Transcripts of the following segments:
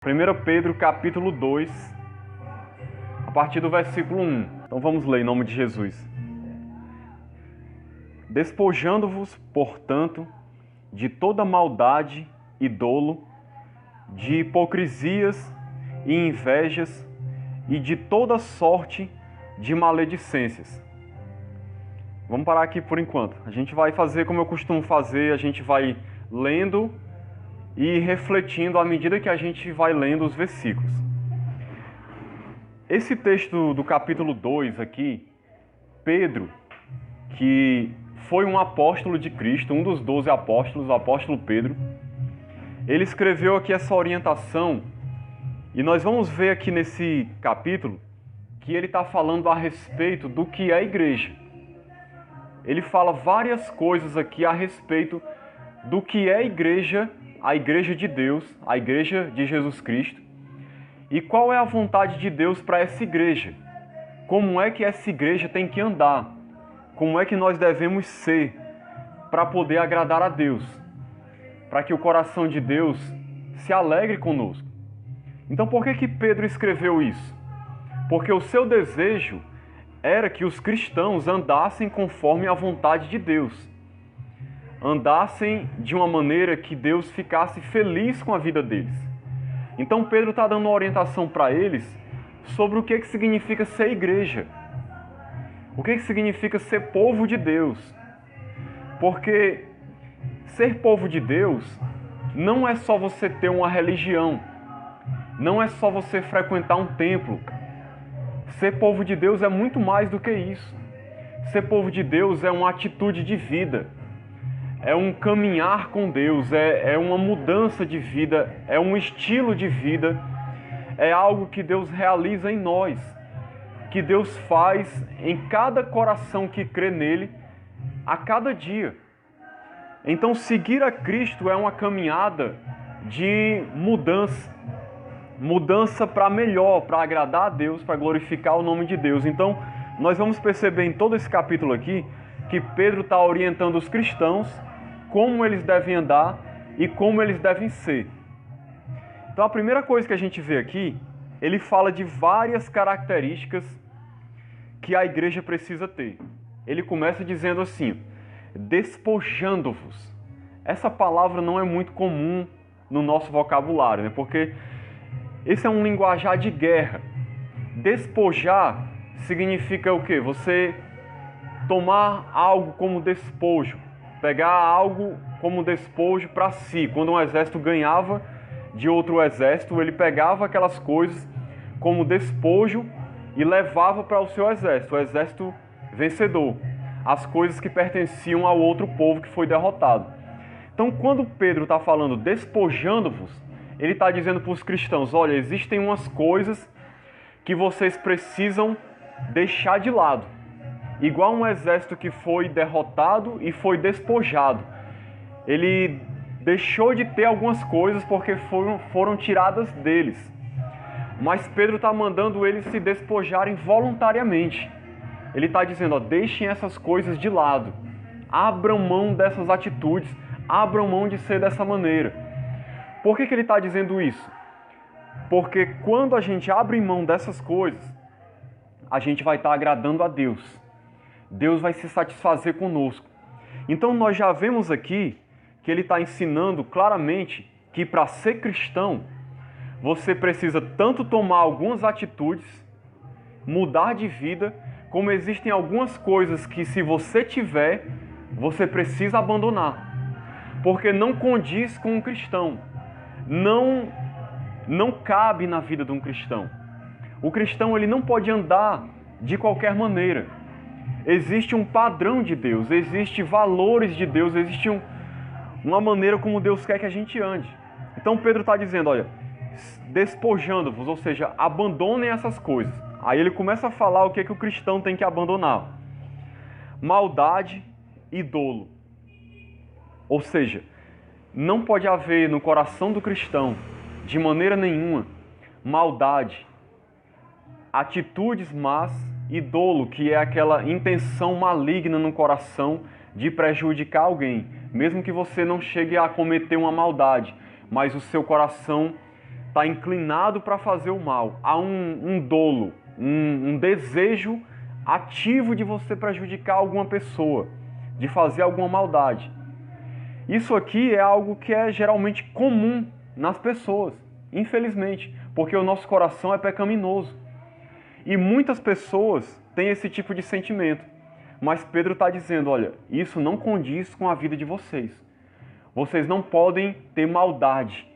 1 Pedro capítulo 2, a partir do versículo 1. Então vamos ler em nome de Jesus. Despojando-vos, portanto, de toda maldade e dolo, de hipocrisias e invejas e de toda sorte de maledicências. Vamos parar aqui por enquanto. A gente vai fazer como eu costumo fazer, a gente vai lendo e refletindo à medida que a gente vai lendo os versículos. Esse texto do capítulo 2 aqui, Pedro, que foi um apóstolo de Cristo, um dos 12 apóstolos, o apóstolo Pedro, ele escreveu aqui essa orientação e nós vamos ver aqui nesse capítulo que ele está falando a respeito do que é a igreja. Ele fala várias coisas aqui a respeito do que é a igreja de Deus, a igreja de Jesus Cristo, e qual é a vontade de Deus para essa igreja. Como é que essa igreja tem que andar? Como é que nós devemos ser para poder agradar a Deus? Para que o coração de Deus se alegre conosco. Então por que Pedro escreveu isso? Porque o seu desejo era que os cristãos andassem conforme a vontade de Deus. Andassem de uma maneira que Deus ficasse feliz com a vida deles. Então Pedro está dando uma orientação para eles sobre o que significa ser igreja. O que significa ser povo de Deus. Porque ser povo de Deus não é só você ter uma religião. Não é só você frequentar um templo. Ser povo de Deus é muito mais do que isso. Ser povo de Deus é uma atitude de vida. É um caminhar com Deus, é uma mudança de vida, é um estilo de vida, é algo que Deus realiza em nós, que Deus faz em cada coração que crê nele, a cada dia. Então seguir a Cristo é uma caminhada de mudança para melhor, para agradar a Deus, para glorificar o nome de Deus. Então nós vamos perceber em todo esse capítulo aqui, que Pedro está orientando os cristãos como eles devem andar e como eles devem ser. Então a primeira coisa que a gente vê aqui, ele fala de várias características que a igreja precisa ter. Ele começa dizendo assim, despojando-vos. Essa palavra não é muito comum no nosso vocabulário, né? Porque esse é um linguajar de guerra. Despojar significa o quê? Você tomar algo como despojo, pegar algo como despojo para si. Quando um exército ganhava de outro exército, ele pegava aquelas coisas como despojo e levava para o seu exército, o exército vencedor, as coisas que pertenciam ao outro povo que foi derrotado. Então, quando Pedro está falando despojando-vos, ele está dizendo para os cristãos, olha, existem umas coisas que vocês precisam deixar de lado. Igual um exército que foi derrotado e foi despojado. Ele deixou de ter algumas coisas porque foram tiradas deles. Mas Pedro está mandando eles se despojarem voluntariamente. Ele está dizendo, deixem essas coisas de lado. Abram mão dessas atitudes. Abram mão de ser dessa maneira. Por que ele está dizendo isso? Porque quando a gente abre mão dessas coisas, a gente vai estar agradando a Deus. Deus vai se satisfazer conosco. Então nós já vemos aqui que ele está ensinando claramente que para ser cristão, você precisa tanto tomar algumas atitudes, mudar de vida, como existem algumas coisas que se você tiver, você precisa abandonar. Porque não condiz com um cristão. Não cabe na vida de um cristão. O cristão ele não pode andar de qualquer maneira. Existe um padrão de Deus, existem valores de Deus, existe uma maneira como Deus quer que a gente ande. Então Pedro está dizendo, olha, despojando-vos, ou seja, abandonem essas coisas. Aí ele começa a falar o que o cristão tem que abandonar. Maldade e dolo. Ou seja, não pode haver no coração do cristão, de maneira nenhuma, maldade, atitudes más e dolo, que é aquela intenção maligna no coração de prejudicar alguém. Mesmo que você não chegue a cometer uma maldade, mas o seu coração está inclinado para fazer o mal. Há um dolo, um desejo ativo de você prejudicar alguma pessoa, de fazer alguma maldade. Isso aqui é algo que é geralmente comum nas pessoas, infelizmente, porque o nosso coração é pecaminoso. E muitas pessoas têm esse tipo de sentimento. Mas Pedro está dizendo, olha, isso não condiz com a vida de vocês. Vocês não podem ter maldade.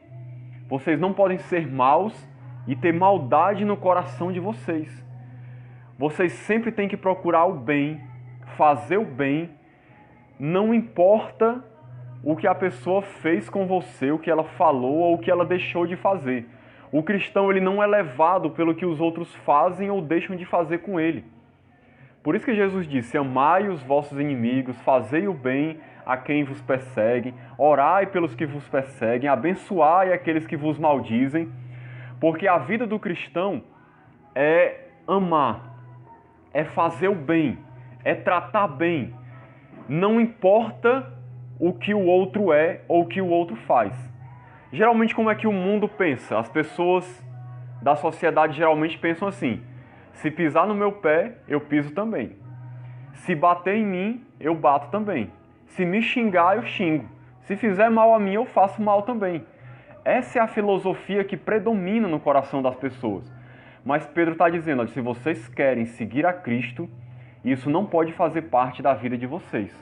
Vocês não podem ser maus e ter maldade no coração de vocês. Vocês sempre têm que procurar o bem, fazer o bem, não importa o que a pessoa fez com você, o que ela falou ou o que ela deixou de fazer. O cristão ele não é levado pelo que os outros fazem ou deixam de fazer com ele. Por isso que Jesus disse, amai os vossos inimigos, fazei o bem a quem vos persegue, orai pelos que vos perseguem, abençoai aqueles que vos maldizem, porque a vida do cristão é amar, é fazer o bem, é tratar bem. Não importa o que o outro é ou o que o outro faz. Geralmente, como é que o mundo pensa? As pessoas da sociedade geralmente pensam assim, se pisar no meu pé, eu piso também. Se bater em mim, eu bato também. Se me xingar, eu xingo. Se fizer mal a mim, eu faço mal também. Essa é a filosofia que predomina no coração das pessoas. Mas Pedro está dizendo, olha, se vocês querem seguir a Cristo, isso não pode fazer parte da vida de vocês.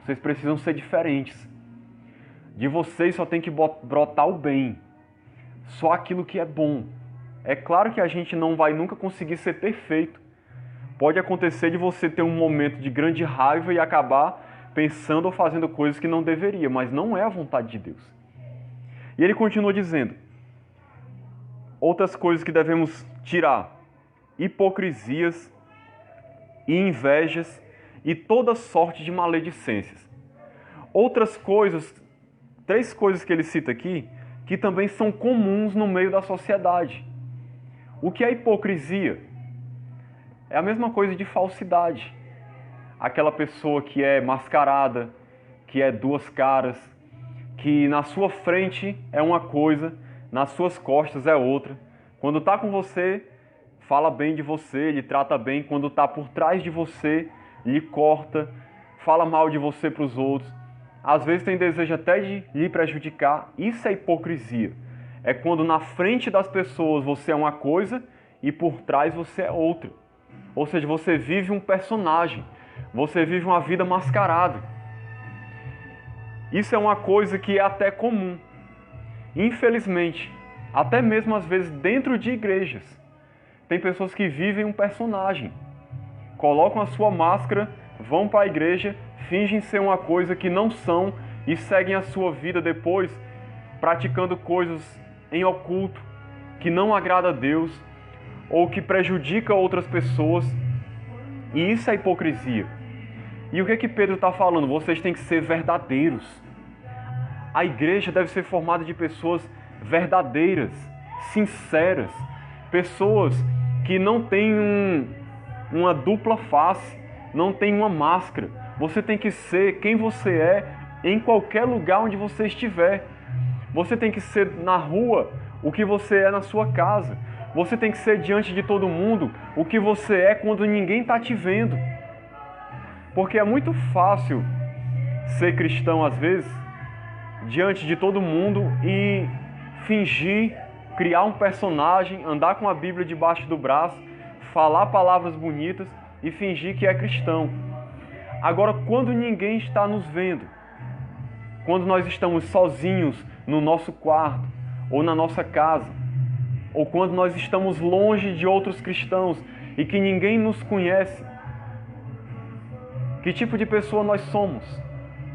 Vocês precisam ser diferentes. De vocês só tem que brotar o bem. Só aquilo que é bom. É claro que a gente não vai nunca conseguir ser perfeito. Pode acontecer de você ter um momento de grande raiva e acabar pensando ou fazendo coisas que não deveria, mas não é a vontade de Deus. E ele continua dizendo, outras coisas que devemos tirar, hipocrisias e invejas e toda sorte de maledicências. Outras coisas, 3 coisas que ele cita aqui, que também são comuns no meio da sociedade. O que é hipocrisia? É a mesma coisa de falsidade. Aquela pessoa que é mascarada, que é 2 caras, que na sua frente é uma coisa, nas suas costas é outra. Quando está com você, fala bem de você, lhe trata bem. Quando está por trás de você, lhe corta, fala mal de você para os outros. Às vezes tem desejo até de lhe prejudicar. Isso é hipocrisia. É quando na frente das pessoas você é uma coisa e por trás você é outra. Ou seja, você vive um personagem. Você vive uma vida mascarada. Isso é uma coisa que é até comum. Infelizmente, até mesmo às vezes dentro de igrejas, tem pessoas que vivem um personagem. Colocam a sua máscara, vão para a igreja, fingem ser uma coisa que não são e seguem a sua vida depois praticando coisas em oculto, que não agrada a Deus ou que prejudica outras pessoas. E isso é hipocrisia. E o que Pedro está falando? Vocês têm que ser verdadeiros. A igreja deve ser formada de pessoas verdadeiras, sinceras, pessoas que não têm uma dupla face, não têm uma máscara. Você tem que ser quem você é em qualquer lugar onde você estiver. Você tem que ser na rua o que você é na sua casa. Você tem que ser diante de todo mundo o que você é quando ninguém está te vendo. Porque é muito fácil ser cristão às vezes diante de todo mundo e fingir, criar um personagem, andar com a Bíblia debaixo do braço, falar palavras bonitas e fingir que é cristão. Agora, quando ninguém está nos vendo, quando nós estamos sozinhos no nosso quarto ou na nossa casa, ou quando nós estamos longe de outros cristãos e que ninguém nos conhece, que tipo de pessoa nós somos?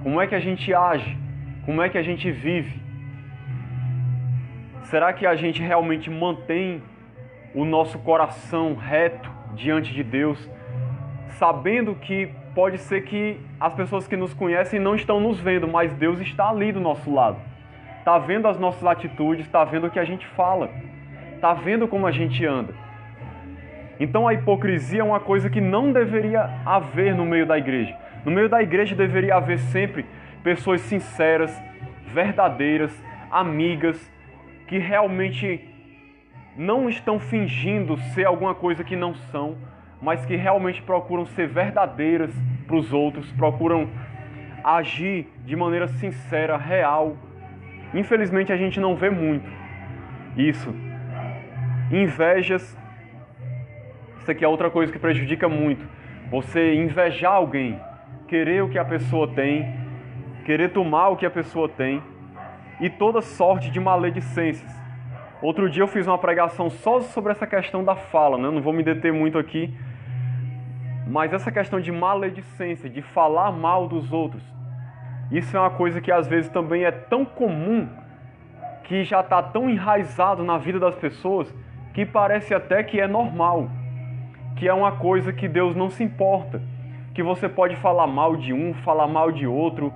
Como é que a gente age? Como é que a gente vive? Será que a gente realmente mantém o nosso coração reto diante de Deus, sabendo que pode ser que as pessoas que nos conhecem não estão nos vendo, mas Deus está ali do nosso lado. Está vendo as nossas atitudes, está vendo o que a gente fala, está vendo como a gente anda. Então a hipocrisia é uma coisa que não deveria haver no meio da igreja. No meio da igreja deveria haver sempre pessoas sinceras, verdadeiras, amigas, que realmente não estão fingindo ser alguma coisa que não são, mas que realmente procuram ser verdadeiras para os outros, procuram agir de maneira sincera, real. Infelizmente a gente não vê muito isso. Invejas, isso aqui é outra coisa que prejudica muito. Você invejar alguém, querer o que a pessoa tem, querer tomar o que a pessoa tem, e toda sorte de maledicências. Outro dia eu fiz uma pregação só sobre essa questão da fala, né? Não vou me deter muito aqui, mas essa questão de maledicência, de falar mal dos outros, isso é uma coisa que às vezes também é tão comum, que já está tão enraizado na vida das pessoas, que parece até que é normal, que é uma coisa que Deus não se importa, que você pode falar mal de um, falar mal de outro,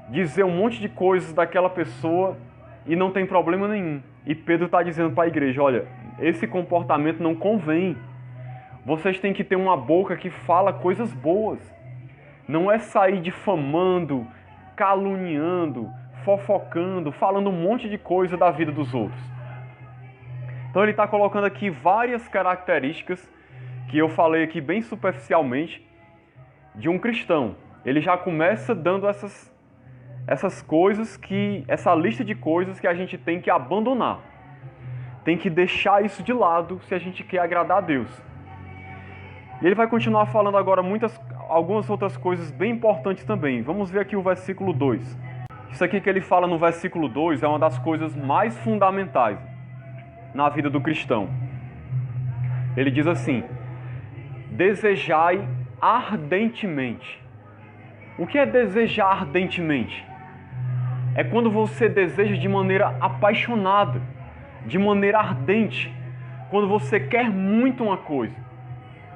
dizer um monte de coisas daquela pessoa e não tem problema nenhum. E Pedro está dizendo para a igreja, olha, esse comportamento não convém. Vocês têm que ter uma boca que fala coisas boas. Não é sair difamando, caluniando, fofocando, falando um monte de coisa da vida dos outros. Então ele está colocando aqui várias características que eu falei aqui bem superficialmente de um cristão. Ele já começa dando essas coisas essa lista de coisas que a gente tem que abandonar. Tem que deixar isso de lado se a gente quer agradar a Deus. E ele vai continuar falando agora algumas outras coisas bem importantes também. Vamos ver aqui o versículo 2. Isso aqui que ele fala no versículo 2 é uma das coisas mais fundamentais na vida do cristão. Ele diz assim: desejai ardentemente. O que é desejar ardentemente? É quando você deseja de maneira apaixonada, de maneira ardente, quando você quer muito uma coisa.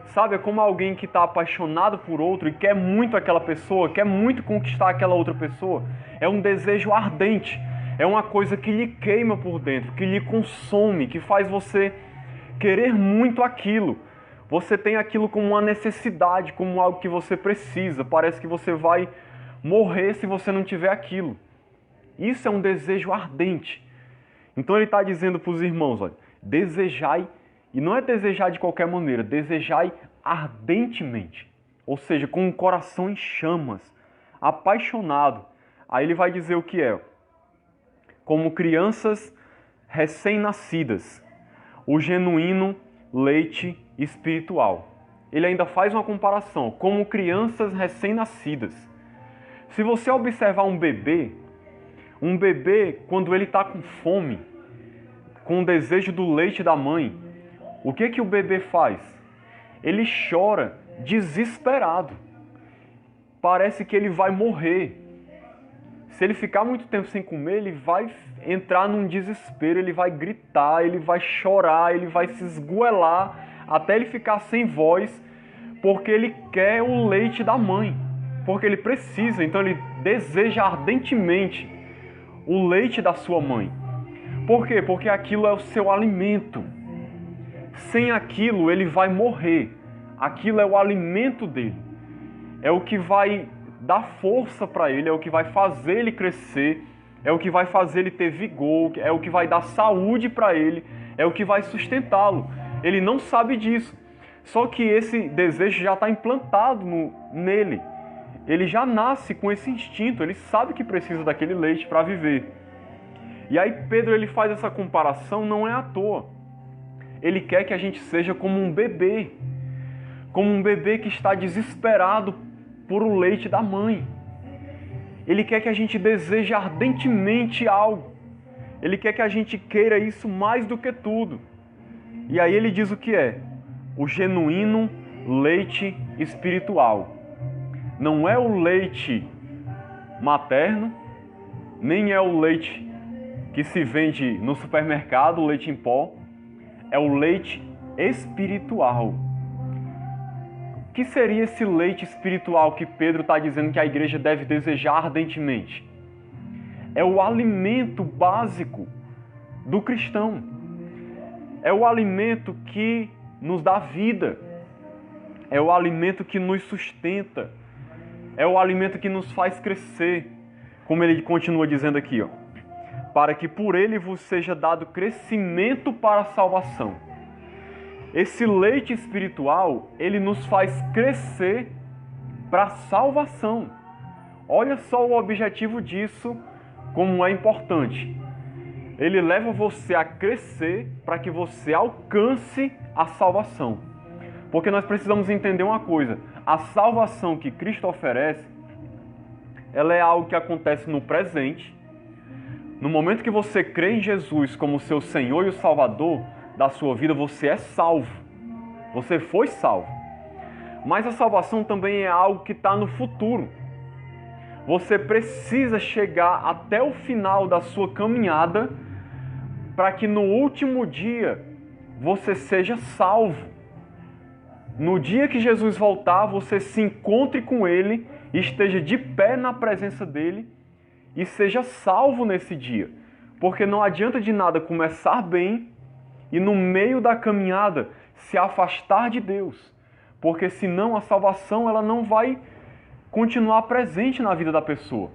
Sabe, é como alguém que está apaixonado por outro e quer muito aquela pessoa, quer muito conquistar aquela outra pessoa. É um desejo ardente, é uma coisa que lhe queima por dentro, que lhe consome, que faz você querer muito aquilo. Você tem aquilo como uma necessidade, como algo que você precisa. Parece que você vai morrer se você não tiver aquilo. Isso é um desejo ardente. Então ele está dizendo para os irmãos, olha, desejai, e não é desejar de qualquer maneira, desejai ardentemente. Ou seja, com um coração em chamas, apaixonado. Aí ele vai dizer o que é. Como crianças recém-nascidas, o genuíno leite espiritual. Ele ainda faz uma comparação, como crianças recém-nascidas. Se você observar um bebê, quando ele está com fome, com o desejo do leite da mãe, o que o bebê faz? Ele chora desesperado. Parece que ele vai morrer. Se ele ficar muito tempo sem comer, ele vai entrar num desespero, ele vai gritar, ele vai chorar, ele vai se esgoelar, até ele ficar sem voz, porque ele quer o leite da mãe, porque ele precisa, então ele deseja ardentemente o leite da sua mãe. Por quê? Porque aquilo é o seu alimento. Sem aquilo ele vai morrer. Aquilo é o alimento dele. É o que vai dar força para ele, é o que vai fazer ele crescer, é o que vai fazer ele ter vigor, é o que vai dar saúde para ele, é o que vai sustentá-lo. Ele não sabe disso. Só que esse desejo já está implantado nele. Ele já nasce com esse instinto, ele sabe que precisa daquele leite para viver. E aí Pedro ele faz essa comparação, não é à toa. Ele quer que a gente seja como um bebê que está desesperado por o leite da mãe. Ele quer que a gente deseje ardentemente algo. Ele quer que a gente queira isso mais do que tudo. E aí ele diz o que é? O genuíno leite espiritual. Não é o leite materno, nem é o leite que se vende no supermercado, o leite em pó. É o leite espiritual. O que seria esse leite espiritual que Pedro está dizendo que a igreja deve desejar ardentemente? É o alimento básico do cristão. É o alimento que nos dá vida. É o alimento que nos sustenta. É o alimento que nos faz crescer. Como ele continua dizendo aqui, ó. para que por ele vos seja dado crescimento para a salvação. Esse leite espiritual, ele nos faz crescer para a salvação. Olha só o objetivo disso, como é importante. Ele leva você a crescer para que você alcance a salvação. Porque nós precisamos entender uma coisa: a salvação que Cristo oferece, ela é algo que acontece no presente. No momento que você crê em Jesus como seu Senhor e o Salvador da sua vida, você é salvo. Você foi salvo. Mas a salvação também é algo que está no futuro. Você precisa chegar até o final da sua caminhada para que no último dia você seja salvo. No dia que Jesus voltar, você se encontre com Ele, esteja de pé na presença dEle e seja salvo nesse dia. Porque não adianta de nada começar bem e no meio da caminhada se afastar de Deus. Porque senão a salvação ela não vai continuar presente na vida da pessoa.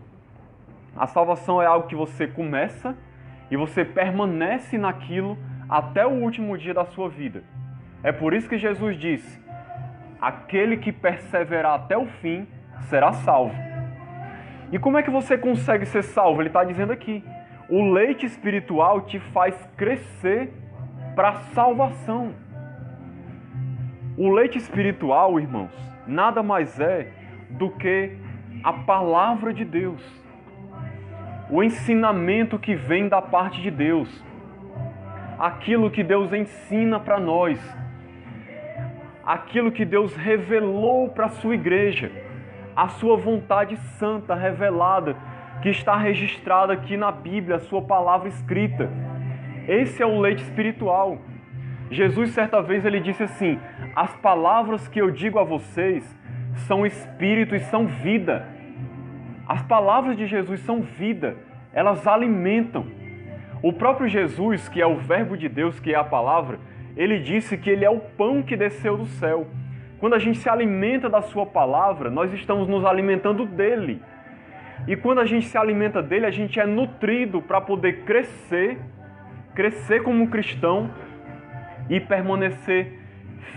A salvação é algo que você começa e você permanece naquilo até o último dia da sua vida. É por isso que Jesus disse: aquele que perseverar até o fim será salvo. E como é que você consegue ser salvo? Ele está dizendo aqui: o leite espiritual te faz crescer para a salvação. O leite espiritual, irmãos, nada mais é do que a palavra de Deus. O ensinamento que vem da parte de Deus. Aquilo que Deus ensina para nós. Aquilo que Deus revelou para a sua igreja. A sua vontade santa revelada, que está registrada aqui na Bíblia, a sua palavra escrita. Esse é o leite espiritual. Jesus, certa vez, ele disse assim: as palavras que eu digo a vocês são espírito e são vida. As palavras de Jesus são vida, elas alimentam. O próprio Jesus, que é o verbo de Deus, que é a palavra, ele disse que ele é o pão que desceu do céu. Quando a gente se alimenta da sua palavra, nós estamos nos alimentando dele. E quando a gente se alimenta dele, a gente é nutrido para poder crescer como cristão e permanecer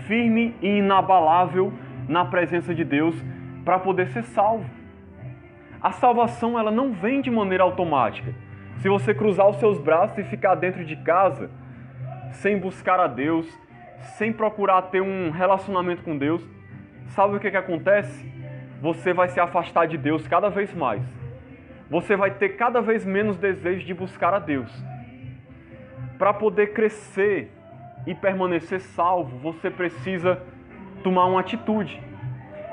firme e inabalável na presença de Deus para poder ser salvo. A salvação ela não vem de maneira automática. Se você cruzar os seus braços e ficar dentro de casa, sem buscar a Deus, sem procurar ter um relacionamento com Deus, sabe o que acontece? Você vai se afastar de Deus cada vez mais. Você vai ter cada vez menos desejo de buscar a Deus. Para poder crescer e permanecer salvo, você precisa tomar uma atitude.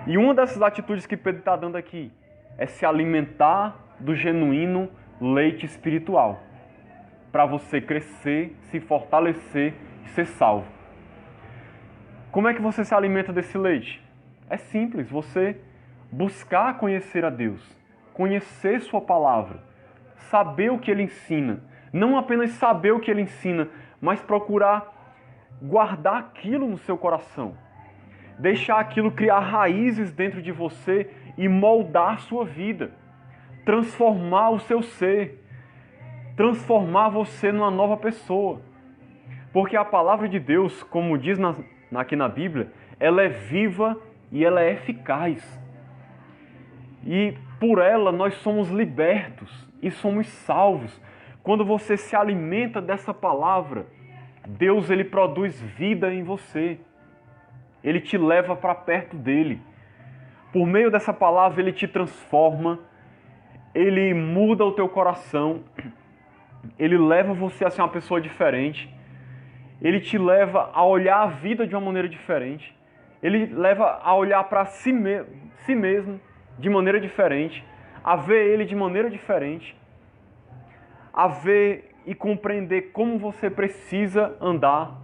E uma dessas atitudes que Pedro está dando aqui é se alimentar do genuíno leite espiritual. Para você crescer, se fortalecer e ser salvo. Como é que você se alimenta desse leite? É simples, você buscar conhecer a Deus, conhecer sua palavra, saber o que Ele ensina. Não apenas saber o que Ele ensina, mas procurar guardar aquilo no seu coração. Deixar aquilo criar raízes dentro de você e moldar a sua vida. Transformar o seu ser. Transformar você numa nova pessoa. Porque a palavra de Deus, como diz aqui na Bíblia, ela é viva e ela é eficaz. E por ela nós somos libertos e somos salvos. Quando você se alimenta dessa palavra, Deus ele produz vida em você. Ele te leva para perto dele. Por meio dessa palavra ele te transforma, ele muda o teu coração, ele leva você a ser uma pessoa diferente, ele te leva a olhar a vida de uma maneira diferente, ele leva a olhar para si mesmo de maneira diferente, a ver ele de maneira diferente, a ver e compreender como você precisa andar.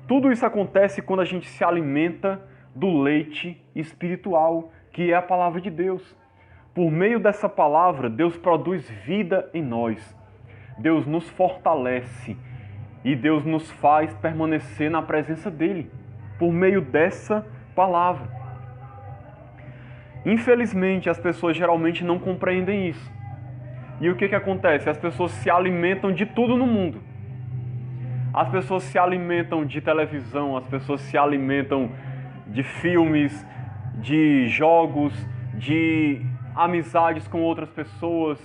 Tudo isso acontece quando a gente se alimenta do leite espiritual, que é a palavra de Deus. Por meio dessa palavra, Deus produz vida em nós. Deus nos fortalece e Deus nos faz permanecer na presença dEle, por meio dessa palavra. Infelizmente, as pessoas geralmente não compreendem isso. E o que acontece? As pessoas se alimentam de tudo no mundo. As pessoas se alimentam de televisão, as pessoas se alimentam de filmes, de jogos, de amizades com outras pessoas,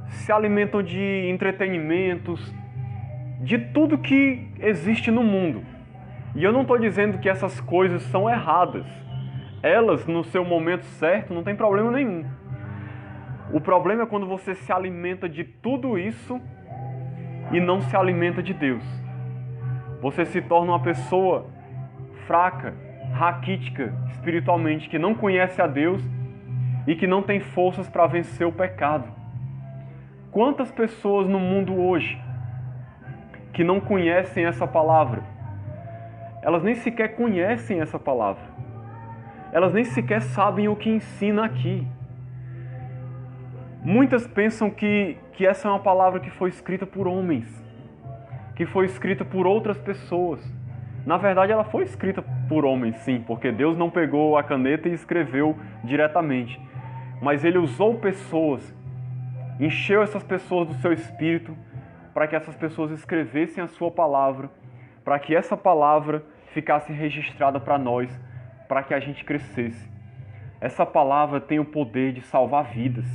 se alimentam de entretenimentos, de tudo que existe no mundo. E eu não estou dizendo que essas coisas são erradas. Elas, no seu momento certo, não tem problema nenhum. O problema é quando você se alimenta de tudo isso e não se alimenta de Deus. Você se torna uma pessoa fraca, raquítica espiritualmente, que não conhece a Deus e que não tem forças para vencer o pecado. Quantas pessoas no mundo hoje que não conhecem essa palavra? Elas nem sequer conhecem essa palavra. Elas nem sequer sabem o que ensina aqui. Muitas pensam que essa é uma palavra que foi escrita por homens, que foi escrita por outras pessoas. Na verdade, ela foi escrita por homens, sim, porque Deus não pegou a caneta e escreveu diretamente. Mas Ele usou pessoas, encheu essas pessoas do seu espírito, para que essas pessoas escrevessem a sua palavra, para que essa palavra ficasse registrada para nós, para que a gente crescesse. Essa palavra tem o poder de salvar vidas.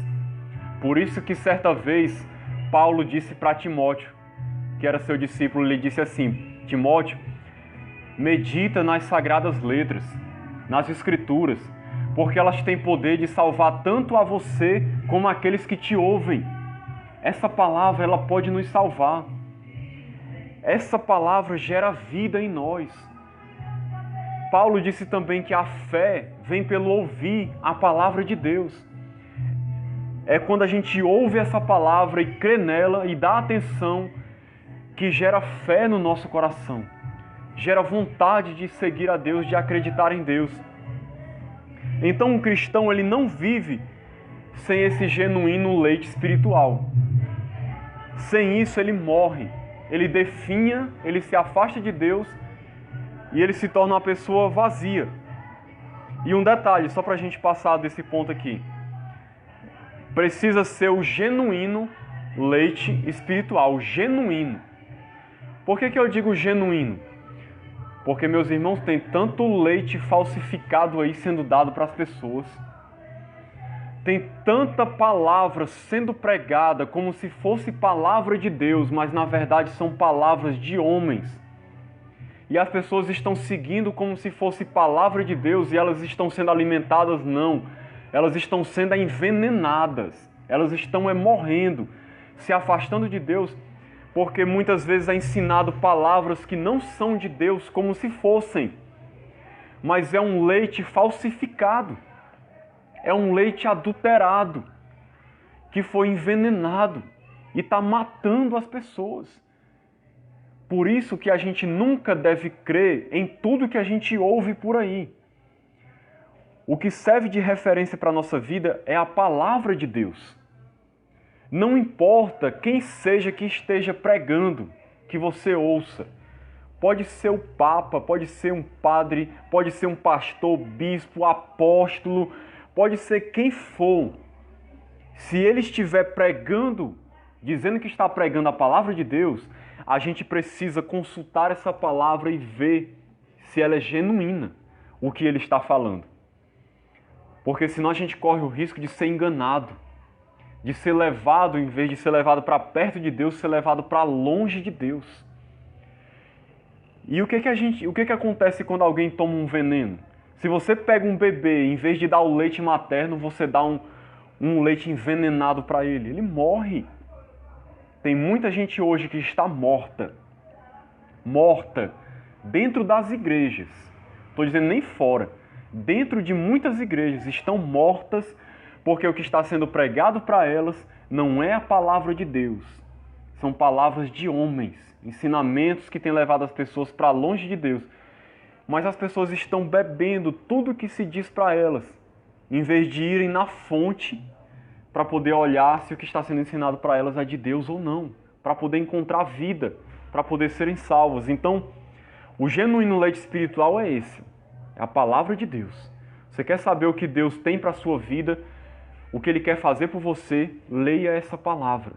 Por isso que certa vez Paulo disse para Timóteo, que era seu discípulo, ele disse assim: Timóteo, medita nas sagradas letras, nas escrituras, porque elas têm poder de salvar tanto a você como aqueles que te ouvem. Essa palavra, ela pode nos salvar. Essa palavra gera vida em nós. Paulo disse também que a fé vem pelo ouvir a palavra de Deus. É quando a gente ouve essa palavra e crê nela e dá atenção que gera fé no nosso coração. Gera vontade de seguir a Deus, de acreditar em Deus. Então um cristão, ele não vive sem esse genuíno leite espiritual. Sem isso ele morre, ele definha, ele se afasta de Deus e ele se torna uma pessoa vazia. E um detalhe, só para a gente passar desse ponto aqui. Precisa ser o genuíno leite espiritual, genuíno. Por que eu digo genuíno? Porque, meus irmãos, tem tanto leite falsificado aí sendo dado para as pessoas. Tem tanta palavra sendo pregada como se fosse palavra de Deus, mas na verdade são palavras de homens. E as pessoas estão seguindo como se fosse palavra de Deus e elas estão sendo alimentadas, não. Elas estão sendo envenenadas. Elas estão morrendo, se afastando de Deus, porque muitas vezes é ensinado palavras que não são de Deus como se fossem. Mas é um leite falsificado. É um leite adulterado, que foi envenenado e está matando as pessoas. Por isso que a gente nunca deve crer em tudo que a gente ouve por aí. O que serve de referência para a nossa vida é a palavra de Deus. Não importa quem seja que esteja pregando, que você ouça. Pode ser o Papa, pode ser um padre, pode ser um pastor, bispo, apóstolo, pode ser quem for. Se ele estiver pregando, dizendo que está pregando a palavra de Deus, a gente precisa consultar essa palavra e ver se ela é genuína, o que ele está falando. Porque senão a gente corre o risco de ser enganado, de ser levado, em vez de ser levado para perto de Deus, ser levado para longe de Deus. E o que acontece quando alguém toma um veneno? Se você pega um bebê, em vez de dar o leite materno, você dá um leite envenenado para ele. Ele morre. Tem muita gente hoje que está morta. Morta. Dentro das igrejas. Estou dizendo nem fora. Dentro de muitas igrejas estão mortas porque o que está sendo pregado para elas não é a palavra de Deus. São palavras de homens. Ensinamentos que têm levado as pessoas para longe de Deus. Mas as pessoas estão bebendo tudo que se diz para elas, em vez de irem na fonte para poder olhar se o que está sendo ensinado para elas é de Deus ou não, para poder encontrar vida, para poder serem salvos. Então, o genuíno leite espiritual é esse, é a palavra de Deus. Você quer saber o que Deus tem para a sua vida? o que Ele quer fazer por você, leia essa palavra.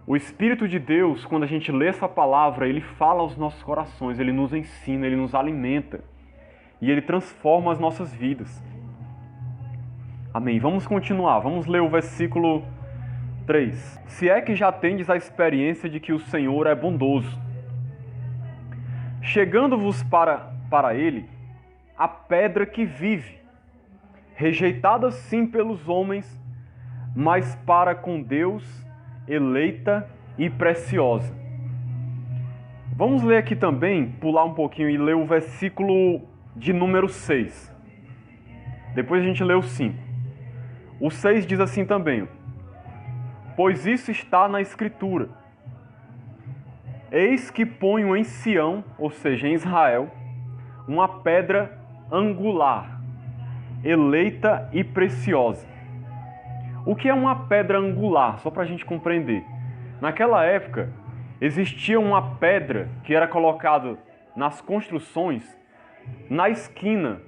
O Espírito de Deus, quando a gente lê essa palavra, Ele fala aos nossos corações, Ele nos ensina, Ele nos alimenta e Ele transforma as nossas vidas. Amém. Vamos continuar, vamos ler o versículo 3. Se é que já tendes a experiência de que o Senhor é bondoso, chegando-vos para Ele, a pedra que vive, rejeitada sim pelos homens, mas para com Deus eleita e preciosa. Vamos ler aqui também, pular um pouquinho e ler o versículo de número 6. Depois a gente lê o 5. O 6 diz assim também: pois isso está na Escritura. Eis que ponho em Sião, ou seja, em Israel, uma pedra angular, eleita e preciosa. O que é uma pedra angular? Só para a gente compreender. Naquela época, existia uma pedra que era colocada nas construções, na esquina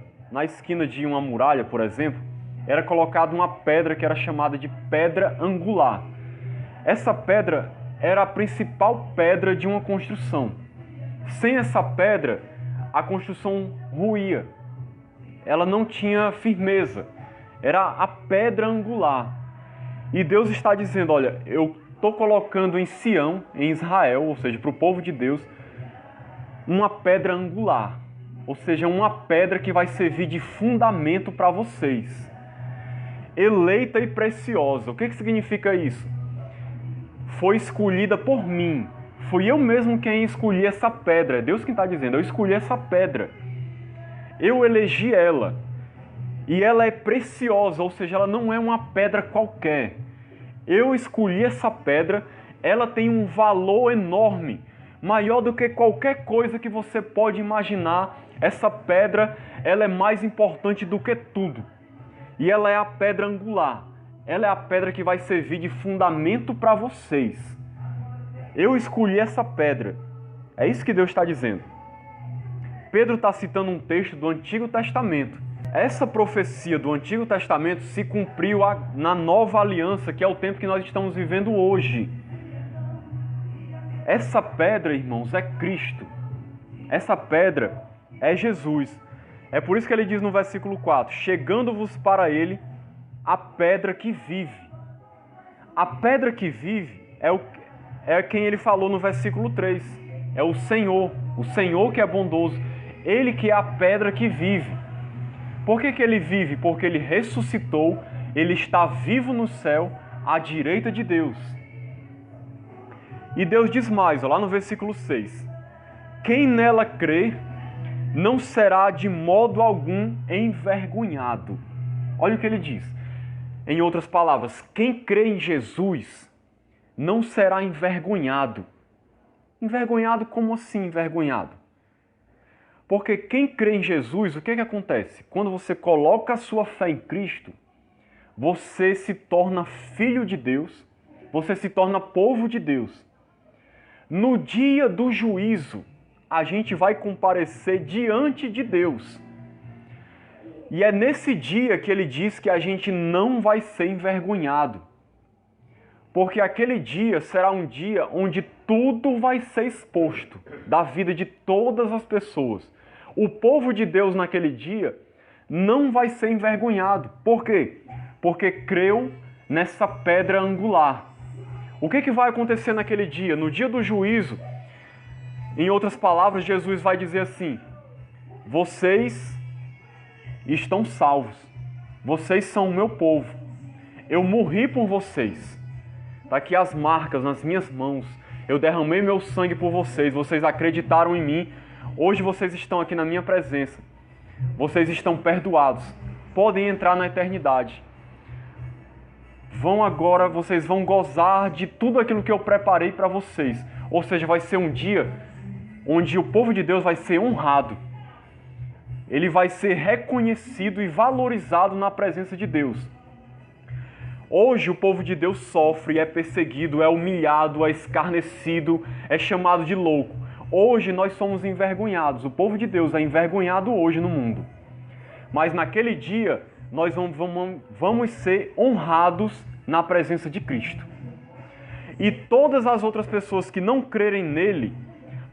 de uma muralha, por exemplo, era colocada uma pedra que era chamada de pedra angular. Essa pedra era a principal pedra de uma construção. Sem essa pedra, a construção ruía. Ela não tinha firmeza. Era a pedra angular. E Deus está dizendo, olha, eu estou colocando em Sião, em Israel, ou seja, para o povo de Deus, uma pedra angular. Ou seja, uma pedra que vai servir de fundamento para vocês. Eleita e preciosa. O que significa isso? Foi escolhida por mim. Fui eu mesmo quem escolhi essa pedra. É Deus quem está dizendo, eu escolhi essa pedra. Eu elegi ela. E ela é preciosa, ou seja, ela não é uma pedra qualquer. Eu escolhi essa pedra, ela tem um valor enorme, maior do que qualquer coisa que você pode imaginar. Essa pedra, ela é mais importante do que tudo. E ela é a pedra angular. Ela é a pedra que vai servir de fundamento para vocês. Eu escolhi essa pedra. É isso que Deus está dizendo. Pedro está citando um texto do Antigo Testamento. Essa profecia do Antigo Testamento se cumpriu na nova aliança, que é o tempo que nós estamos vivendo hoje. Essa pedra, irmãos, é Cristo. Essa pedra é Jesus. É por isso que ele diz no versículo 4, chegando-vos para Ele, a pedra que vive. A pedra que vive é quem ele falou no versículo 3. É o Senhor que é bondoso. Ele que é a pedra que vive. Por que ele vive? Porque ele ressuscitou, ele está vivo no céu, à direita de Deus. E Deus diz mais, lá no versículo 6. Quem nela crê, não será de modo algum envergonhado. Olha o que ele diz. Em outras palavras, quem crê em Jesus não será envergonhado. Envergonhado, como assim envergonhado? Porque quem crê em Jesus, o que acontece? Quando você coloca a sua fé em Cristo, você se torna filho de Deus, você se torna povo de Deus. No dia do juízo, a gente vai comparecer diante de Deus. E é nesse dia que ele diz que a gente não vai ser envergonhado. Porque aquele dia será um dia onde tudo vai ser exposto da vida de todas as pessoas. O povo de Deus naquele dia não vai ser envergonhado. Por quê? Porque creu nessa pedra angular. O que vai acontecer naquele dia? No dia do juízo, em outras palavras, Jesus vai dizer assim: vocês estão salvos. Vocês são o meu povo. Eu morri por vocês. Está aqui as marcas nas minhas mãos. Eu derramei meu sangue por vocês. Vocês acreditaram em mim. Hoje vocês estão aqui na minha presença. Vocês estão perdoados. Podem entrar na eternidade. Vocês vão gozar de tudo aquilo que eu preparei para vocês. Ou seja, vai ser um dia onde o povo de Deus vai ser honrado. Ele vai ser reconhecido e valorizado na presença de Deus. Hoje o povo de Deus sofre, é perseguido, é humilhado, é escarnecido, é chamado de louco. Hoje nós somos envergonhados. O povo de Deus é envergonhado hoje no mundo. Mas naquele dia nós vamos ser honrados na presença de Cristo. E todas as outras pessoas que não crerem nele,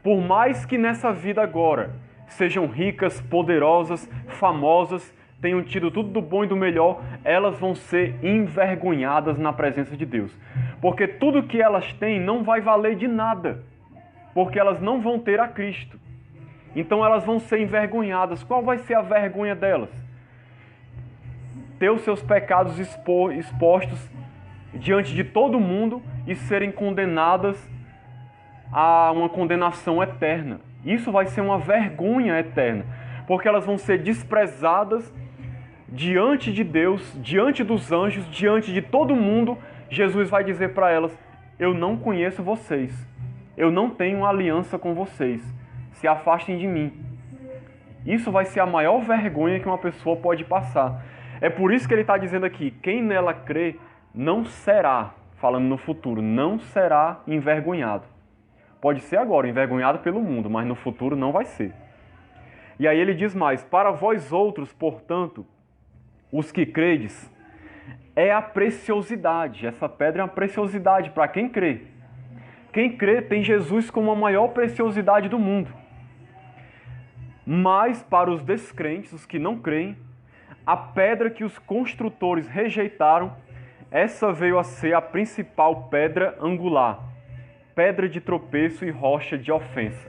por mais que nessa vida agora sejam ricas, poderosas, famosas, tenham tido tudo do bom e do melhor, elas vão ser envergonhadas na presença de Deus. Porque tudo que elas têm não vai valer de nada, porque elas não vão ter a Cristo. Então elas vão ser envergonhadas. Qual vai ser a vergonha delas? Ter os seus pecados expostos diante de todo mundo e serem condenadas a uma condenação eterna. Isso vai ser uma vergonha eterna, porque elas vão ser desprezadas diante de Deus, diante dos anjos, diante de todo mundo. Jesus vai dizer para elas: eu não conheço vocês, eu não tenho aliança com vocês, se afastem de mim. Isso vai ser a maior vergonha que uma pessoa pode passar. É por isso que ele está dizendo aqui, quem nela crê não será, falando no futuro, não será envergonhado. Pode ser agora envergonhado pelo mundo, mas no futuro não vai ser. E aí ele diz mais: para vós outros, portanto, os que credes, é a preciosidade. Essa pedra é uma preciosidade para quem crê. Quem crê tem Jesus como a maior preciosidade do mundo. Mas para os descrentes, os que não creem, a pedra que os construtores rejeitaram, essa veio a ser a principal pedra angular, pedra de tropeço e rocha de ofensa.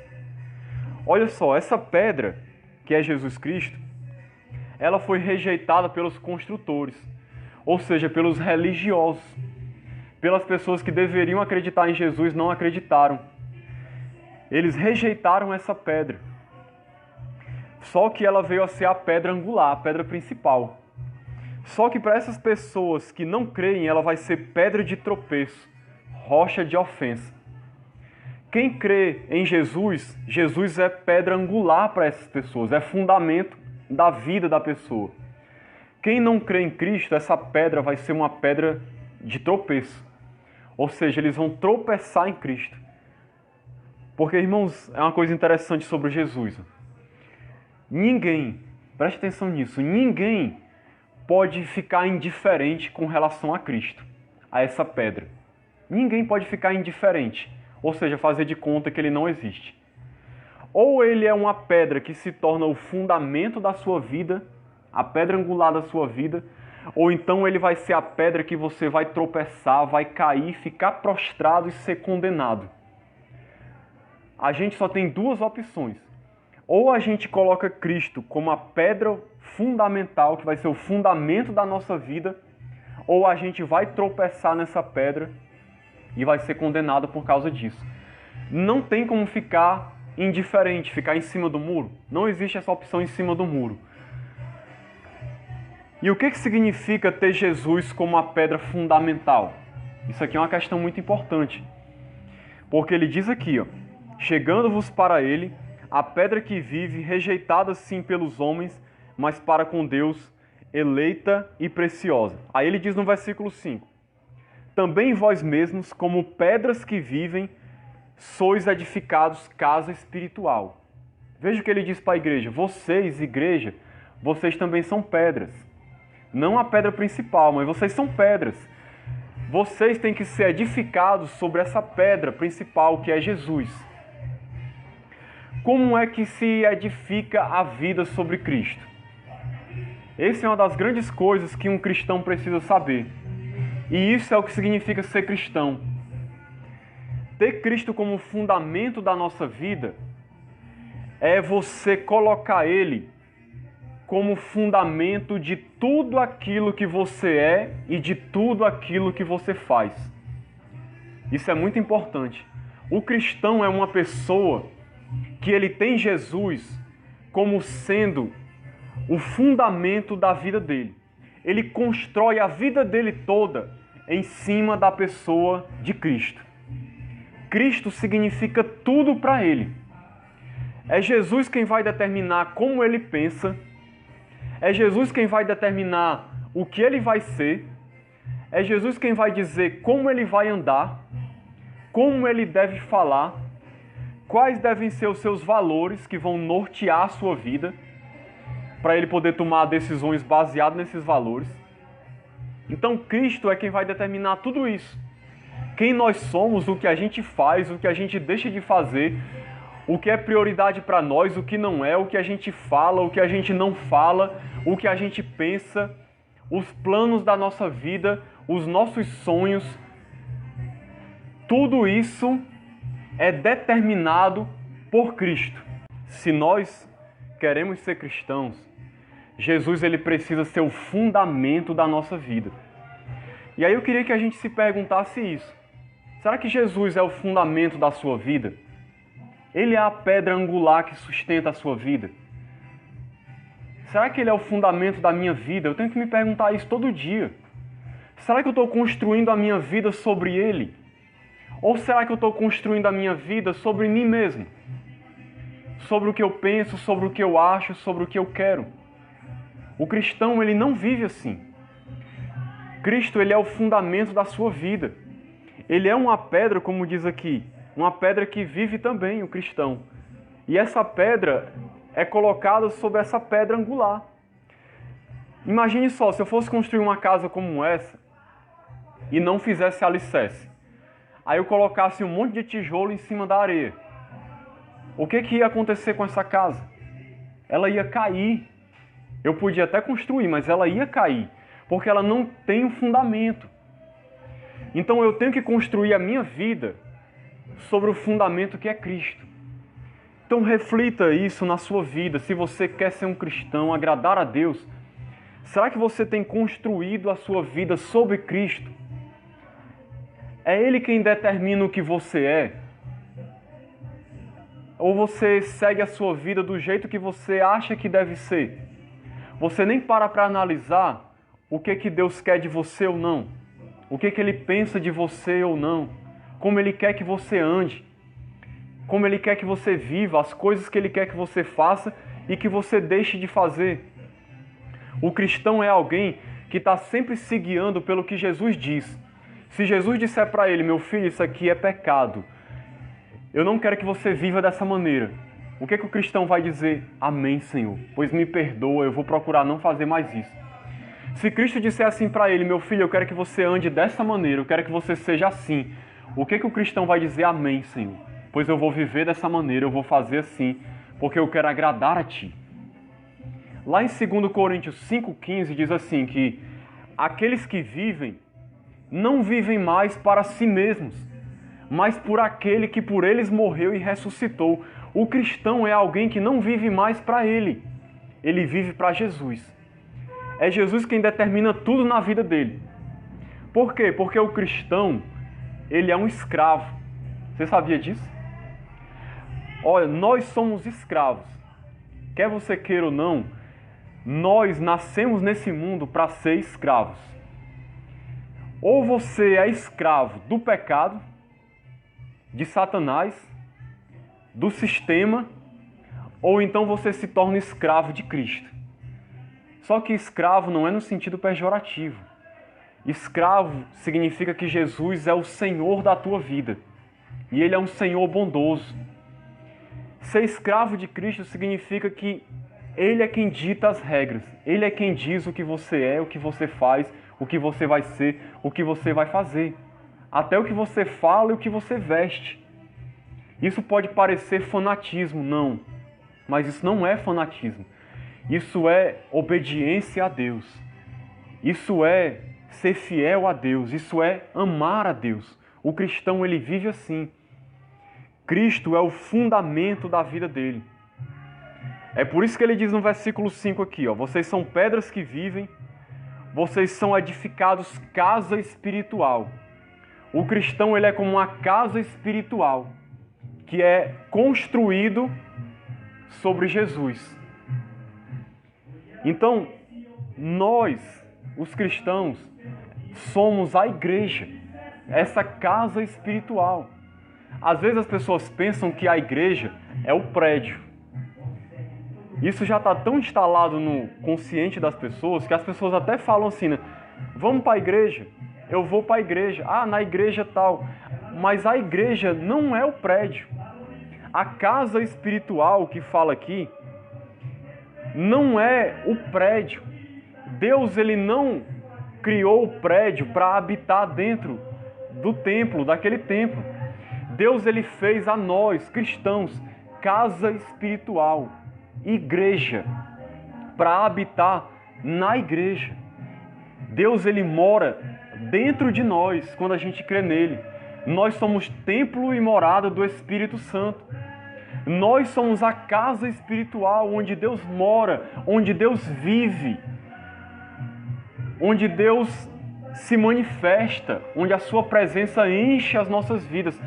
Olha só, essa pedra, que é Jesus Cristo, ela foi rejeitada pelos construtores, ou seja, pelos religiosos. Pelas pessoas que deveriam acreditar em Jesus, não acreditaram. Eles rejeitaram essa pedra. Só que ela veio a ser a pedra angular, a pedra principal. Só que para essas pessoas que não creem, ela vai ser pedra de tropeço, rocha de ofensa. Quem crê em Jesus, Jesus é pedra angular para essas pessoas, é fundamento da vida da pessoa. Quem não crê em Cristo, essa pedra vai ser uma pedra de tropeço. Ou seja, eles vão tropeçar em Cristo. Porque, irmãos, é uma coisa interessante sobre Jesus. Ninguém, preste atenção nisso, ninguém pode ficar indiferente com relação a Cristo, a essa pedra. Ninguém pode ficar indiferente, ou seja, fazer de conta que ele não existe. Ou ele é uma pedra que se torna o fundamento da sua vida, a pedra angular da sua vida, ou então ele vai ser a pedra que você vai tropeçar, vai cair, ficar prostrado e ser condenado. A gente só tem duas opções. Ou a gente coloca Cristo como a pedra fundamental, que vai ser o fundamento da nossa vida, ou a gente vai tropeçar nessa pedra e vai ser condenado por causa disso. Não tem como ficar indiferente, ficar em cima do muro. Não existe essa opção em cima do muro. E o que significa ter Jesus como a pedra fundamental? Isso aqui é uma questão muito importante. Porque ele diz aqui, ó, chegando-vos para ele, a pedra que vive, rejeitada sim pelos homens, mas para com Deus, eleita e preciosa. Aí ele diz no versículo 5, também vós mesmos, como pedras que vivem, sois edificados casa espiritual. Veja o que ele diz para a igreja. Vocês, igreja, vocês também são pedras. Não a pedra principal, mas vocês são pedras. Vocês têm que ser edificados sobre essa pedra principal, que é Jesus. Como é que se edifica a vida sobre Cristo? Essa é uma das grandes coisas que um cristão precisa saber. E isso é o que significa ser cristão. Ter Cristo como fundamento da nossa vida é você colocar Ele como fundamento de tudo aquilo que você é e de tudo aquilo que você faz. Isso é muito importante. O cristão é uma pessoa que ele tem Jesus como sendo o fundamento da vida dele. Ele constrói a vida dele toda em cima da pessoa de Cristo. Cristo significa tudo para ele. É Jesus quem vai determinar como ele pensa, é Jesus quem vai determinar o que ele vai ser, é Jesus quem vai dizer como ele vai andar, como ele deve falar, quais devem ser os seus valores que vão nortear a sua vida. para ele poder tomar decisões baseadas nesses valores. Então Cristo é quem vai determinar tudo isso. Quem nós somos, o que a gente faz, o que a gente deixa de fazer, o que é prioridade para nós, o que não é, o que a gente fala, o que a gente não fala, o que a gente pensa, os planos da nossa vida, os nossos sonhos. Tudo isso é determinado por Cristo. Se nós queremos ser cristãos, Jesus ele precisa ser o fundamento da nossa vida. E aí eu queria que a gente se perguntasse isso. Será que Jesus é o fundamento da sua vida? Ele é a pedra angular que sustenta a sua vida? Será que ele é o fundamento da minha vida? Eu tenho que me perguntar isso todo dia. Será que eu estou construindo a minha vida sobre ele? Ou será que eu estou construindo a minha vida sobre mim mesmo? Sobre o que eu penso, sobre o que eu acho, sobre o que eu quero. O cristão, ele não vive assim. Cristo, ele é o fundamento da sua vida. Ele é uma pedra, como diz aqui, uma pedra que vive também o cristão. E essa pedra é colocada sobre essa pedra angular. Imagine só, se eu fosse construir uma casa como essa e não fizesse alicerce. Aí eu colocasse um monte de tijolo em cima da areia. O que ia acontecer com essa casa? Ela ia cair. Eu podia até construir, mas ela ia cair, porque ela não tem um fundamento. Então eu tenho que construir a minha vida sobre o fundamento que é Cristo. Então reflita isso na sua vida. Se você quer ser um cristão, agradar a Deus, será que você tem construído a sua vida sobre Cristo? É Ele quem determina o que você é? Ou você segue a sua vida do jeito que você acha que deve ser? Você nem para analisar o que Deus quer de você ou não. O que Ele pensa de você ou não. Como Ele quer que você ande. Como Ele quer que você viva. As coisas que Ele quer que você faça e que você deixe de fazer. O cristão é alguém que está sempre se guiando pelo que Jesus diz. Se Jesus disser para ele, meu filho, isso aqui é pecado. Eu não quero que você viva dessa maneira. O que o cristão vai dizer? Amém, Senhor. Pois me perdoa, eu vou procurar não fazer mais isso. Se Cristo disser assim para ele, meu filho, eu quero que você ande dessa maneira, eu quero que você seja assim. O que o cristão vai dizer? Amém, Senhor. Pois eu vou viver dessa maneira, eu vou fazer assim, porque eu quero agradar a Ti. Lá em 2 Coríntios 5,15 diz assim que aqueles que vivem, não vivem mais para si mesmos, mas por aquele que por eles morreu e ressuscitou. O cristão é alguém que não vive mais para ele. Ele vive para Jesus. É Jesus quem determina tudo na vida dele. Por quê? Porque o cristão, ele é um escravo. Você sabia disso? Olha, nós somos escravos. Quer você queira ou não, nós nascemos nesse mundo para ser escravos. Ou você é escravo do pecado, de Satanás, do sistema, ou então você se torna escravo de Cristo. Só que escravo não é no sentido pejorativo. Escravo significa que Jesus é o Senhor da tua vida. E Ele é um Senhor bondoso. Ser escravo de Cristo significa que Ele é quem dita as regras. Ele é quem diz o que você é, o que você faz, o que você vai ser, o que você vai fazer. Até o que você fala e o que você veste. Isso pode parecer fanatismo, não. Mas isso não é fanatismo. Isso é obediência a Deus. Isso é ser fiel a Deus. Isso é amar a Deus. O cristão, ele vive assim. Cristo é o fundamento da vida dele. É por isso que ele diz no versículo 5 aqui, ó, vocês são pedras que vivem, vocês são edificados casa espiritual. O cristão, ele é como uma casa espiritual que é construído sobre Jesus. Então, nós, os cristãos, somos a igreja, essa casa espiritual. Às vezes as pessoas pensam que a igreja é o prédio. Isso já está tão instalado no consciente das pessoas que as pessoas até falam assim, né? Vamos para a igreja? Eu vou para a igreja. Ah, na igreja tal. Mas a igreja não é o prédio. A casa espiritual que fala aqui não é o prédio. Deus, ele não criou o prédio para habitar dentro do templo, daquele templo. Deus, ele fez a nós, cristãos, casa espiritual, igreja, para habitar na igreja. Deus, ele mora dentro de nós quando a gente crê nele. Nós somos templo e morada do Espírito Santo. Nós somos a casa espiritual onde Deus mora, onde Deus vive, onde Deus se manifesta, onde a sua presença enche as nossas vidas.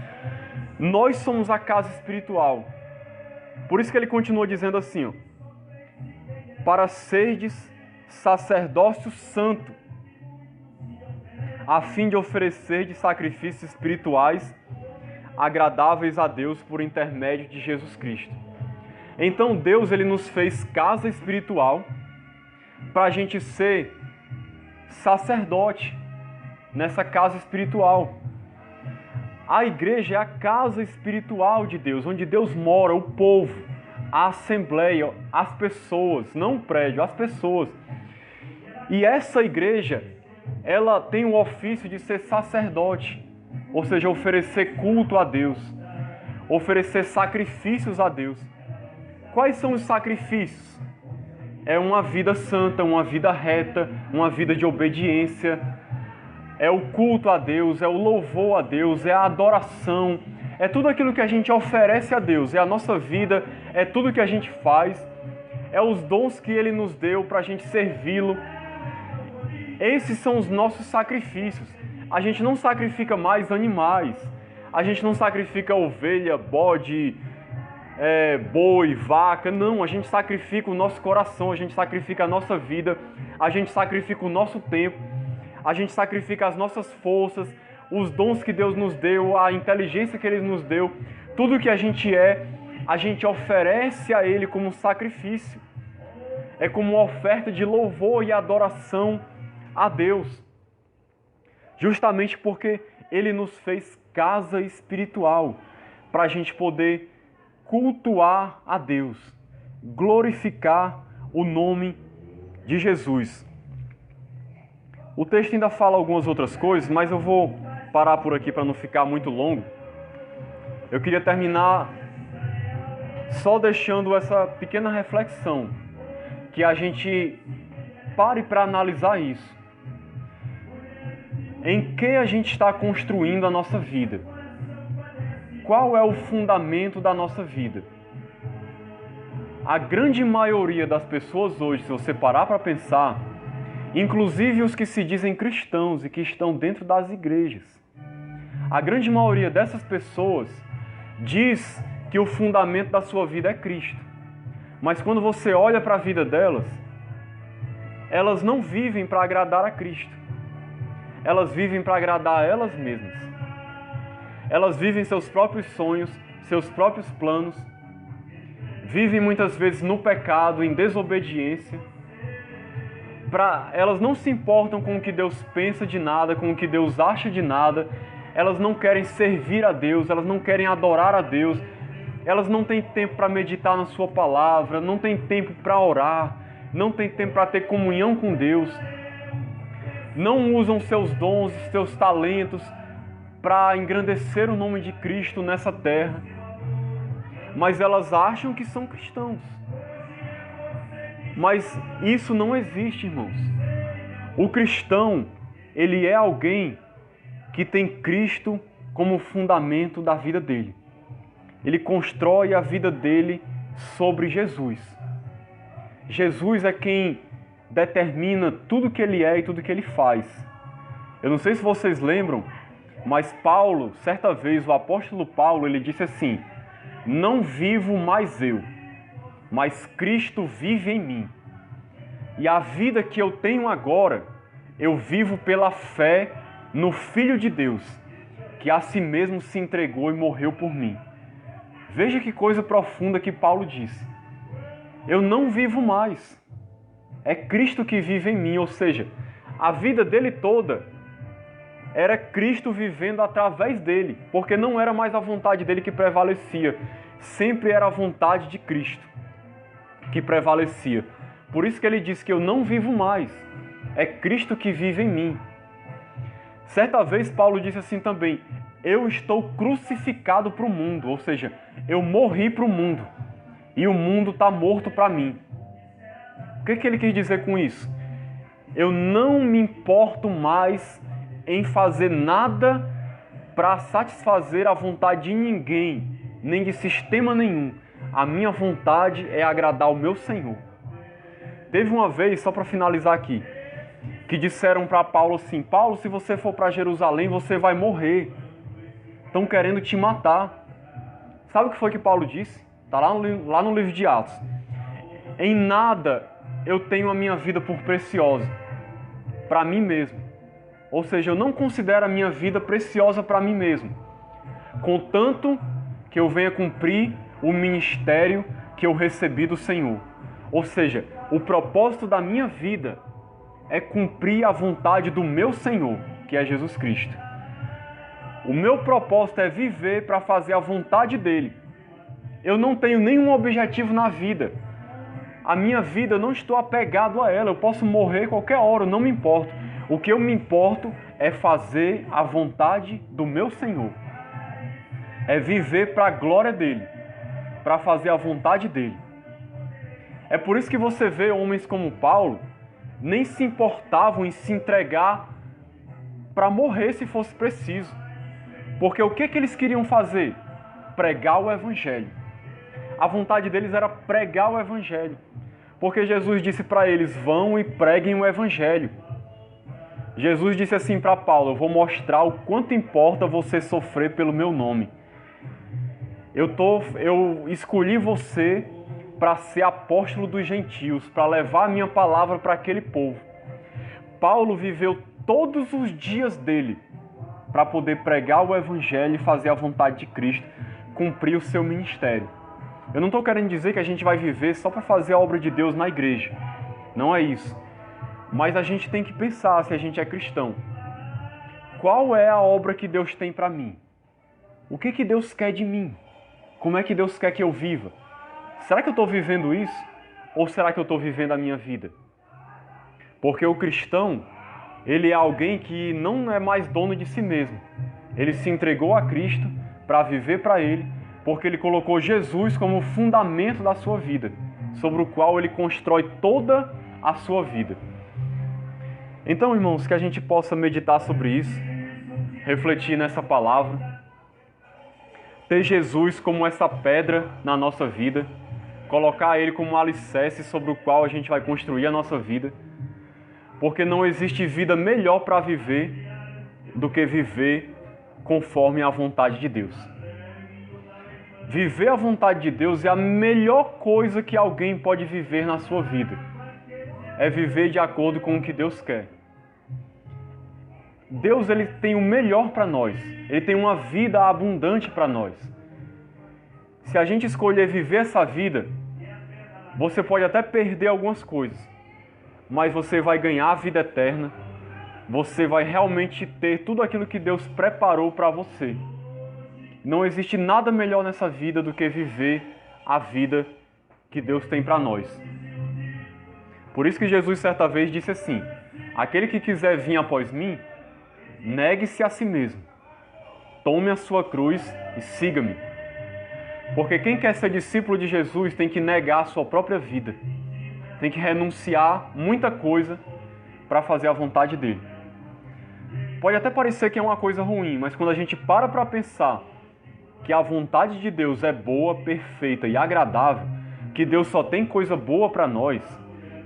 Nós somos a casa espiritual. Por isso que ele continua dizendo assim, ó, para serdes sacerdócio santo, a fim de oferecer de sacrifícios espirituais agradáveis a Deus por intermédio de Jesus Cristo. Então Deus, ele nos fez casa espiritual para a gente ser sacerdote nessa casa espiritual. A igreja é a casa espiritual de Deus, onde Deus mora, o povo, a assembleia, as pessoas, não o prédio, as pessoas. E essa igreja, ela tem o ofício de ser sacerdote, ou seja, oferecer culto a Deus, oferecer sacrifícios a Deus. Quais são os sacrifícios? É uma vida santa, uma vida reta, uma vida de obediência. É o culto a Deus, é o louvor a Deus, é a adoração. É tudo aquilo que a gente oferece a Deus, é a nossa vida, é tudo que a gente faz. É os dons que Ele nos deu para a gente servi-lo. Esses são os nossos sacrifícios. A gente não sacrifica mais animais. A gente não sacrifica ovelha, bode, boi, vaca. Não, a gente sacrifica o nosso coração, a gente sacrifica a nossa vida, a gente sacrifica o nosso tempo, a gente sacrifica as nossas forças, os dons que Deus nos deu, a inteligência que Ele nos deu. Tudo que a gente a gente oferece a Ele como sacrifício. É como uma oferta de louvor e adoração a Deus. Justamente porque Ele nos fez casa espiritual, para a gente poder cultuar a Deus, glorificar o nome de Jesus. O texto ainda fala algumas outras coisas, mas eu vou parar por aqui para não ficar muito longo. Eu queria terminar só deixando essa pequena reflexão, que a gente pare para analisar isso. Em que a gente está construindo a nossa vida? Qual é o fundamento da nossa vida? A grande maioria das pessoas hoje, se você parar para pensar, inclusive os que se dizem cristãos e que estão dentro das igrejas, a grande maioria dessas pessoas diz que o fundamento da sua vida é Cristo. Mas quando você olha para a vida delas, elas não vivem para agradar a Cristo. Elas vivem para agradar a elas mesmas. Elas vivem seus próprios sonhos, seus próprios planos. Vivem muitas vezes no pecado, em desobediência. Elas não se importam com o que Deus pensa de nada, com o que Deus acha de nada. Elas não querem servir a Deus, elas não querem adorar a Deus. Elas não têm tempo para meditar na sua palavra, não têm tempo para orar, não têm tempo para ter comunhão com Deus. Não usam seus dons, seus talentos para engrandecer o nome de Cristo nessa terra. Mas elas acham que são cristãos. Mas isso não existe, irmãos. O cristão, ele é alguém que tem Cristo como fundamento da vida dele. Ele constrói a vida dele sobre Jesus. Jesus é quem determina tudo que ele é e tudo que ele faz. Eu não sei se vocês lembram, mas Paulo, certa vez, o apóstolo Paulo, ele disse assim: não vivo mais eu, mas Cristo vive em mim. E a vida que eu tenho agora, eu vivo pela fé no Filho de Deus, que a si mesmo se entregou e morreu por mim. Veja que coisa profunda que Paulo disse. Eu não vivo mais. É Cristo que vive em mim, ou seja, a vida dele toda era Cristo vivendo através dele, porque não era mais a vontade dele que prevalecia, sempre era a vontade de Cristo. que prevalecia. Por isso que ele diz que eu não vivo mais, é Cristo que vive em mim. Certa vez Paulo disse assim também, eu estou crucificado para o mundo, ou seja, eu morri para o mundo e o mundo está morto para mim. O que ele quis dizer com isso? Eu não me importo mais em fazer nada para satisfazer a vontade de ninguém, nem de sistema nenhum. A minha vontade é agradar o meu Senhor. Teve uma vez, só para finalizar aqui, que disseram para Paulo assim, Paulo, se você for para Jerusalém, você vai morrer. Estão querendo te matar. Sabe o que foi que Paulo disse? Está lá no livro de Atos. Em nada eu tenho a minha vida por preciosa, para mim mesmo. Ou seja, eu não considero a minha vida preciosa para mim mesmo, contanto que eu venha cumprir o ministério que eu recebi do Senhor. Ou seja, o propósito da minha vida é cumprir a vontade do meu Senhor, que é Jesus Cristo. O meu propósito é viver para fazer a vontade dele. Eu não tenho nenhum objetivo na vida. A minha vida, eu não estou apegado a ela. Eu posso morrer qualquer hora, eu não me importo. O que eu me importo é fazer a vontade do meu Senhor. É viver para a glória dele, para fazer a vontade dele. É por isso que você vê homens como Paulo nem se importavam em se entregar para morrer se fosse preciso. Porque o que eles queriam fazer? Pregar o Evangelho. A vontade deles era pregar o Evangelho. Porque Jesus disse para eles, vão e preguem o Evangelho. Jesus disse assim para Paulo, eu vou mostrar o quanto importa você sofrer pelo meu nome. Eu escolhi você para ser apóstolo dos gentios, para levar a minha palavra para aquele povo. Paulo viveu todos os dias dele para poder pregar o Evangelho e fazer a vontade de Cristo, cumprir o seu ministério. Eu não estou querendo dizer que a gente vai viver só para fazer a obra de Deus na igreja. Não é isso. Mas a gente tem que pensar, se a gente é cristão, qual é a obra que Deus tem para mim? O que Deus quer de mim? Como é que Deus quer que eu viva? Será que eu estou vivendo isso? Ou será que eu estou vivendo a minha vida? Porque o cristão, ele é alguém que não é mais dono de si mesmo. Ele se entregou a Cristo para viver para Ele, porque Ele colocou Jesus como fundamento da sua vida, sobre o qual Ele constrói toda a sua vida. Então, irmãos, que a gente possa meditar sobre isso, refletir nessa palavra, ter Jesus como essa pedra na nossa vida, colocar Ele como um alicerce sobre o qual a gente vai construir a nossa vida, porque não existe vida melhor para viver do que viver conforme a vontade de Deus. Viver a vontade de Deus é a melhor coisa que alguém pode viver na sua vida. É viver de acordo com o que Deus quer. Deus, ele tem o melhor para nós. Ele tem uma vida abundante para nós. Se a gente escolher viver essa vida, você pode até perder algumas coisas, mas você vai ganhar a vida eterna. Você vai realmente ter tudo aquilo que Deus preparou para você. Não existe nada melhor nessa vida do que viver a vida que Deus tem para nós. Por isso que Jesus certa vez disse assim, aquele que quiser vir após mim, negue-se a si mesmo, tome a sua cruz e siga-me. Porque quem quer ser discípulo de Jesus tem que negar a sua própria vida, tem que renunciar muita coisa para fazer a vontade dele. Pode até parecer que é uma coisa ruim, mas quando a gente para pensar que a vontade de Deus é boa, perfeita e agradável, que Deus só tem coisa boa para nós,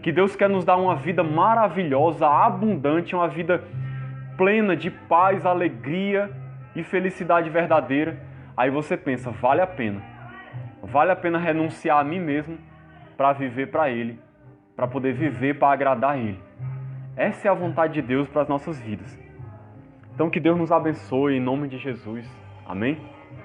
que Deus quer nos dar uma vida maravilhosa, abundante, uma vida plena de paz, alegria e felicidade verdadeira, aí você pensa, vale a pena. Vale a pena renunciar a mim mesmo para viver para Ele, para poder viver para agradar a Ele. Essa é a vontade de Deus para as nossas vidas. Então que Deus nos abençoe em nome de Jesus. Amém?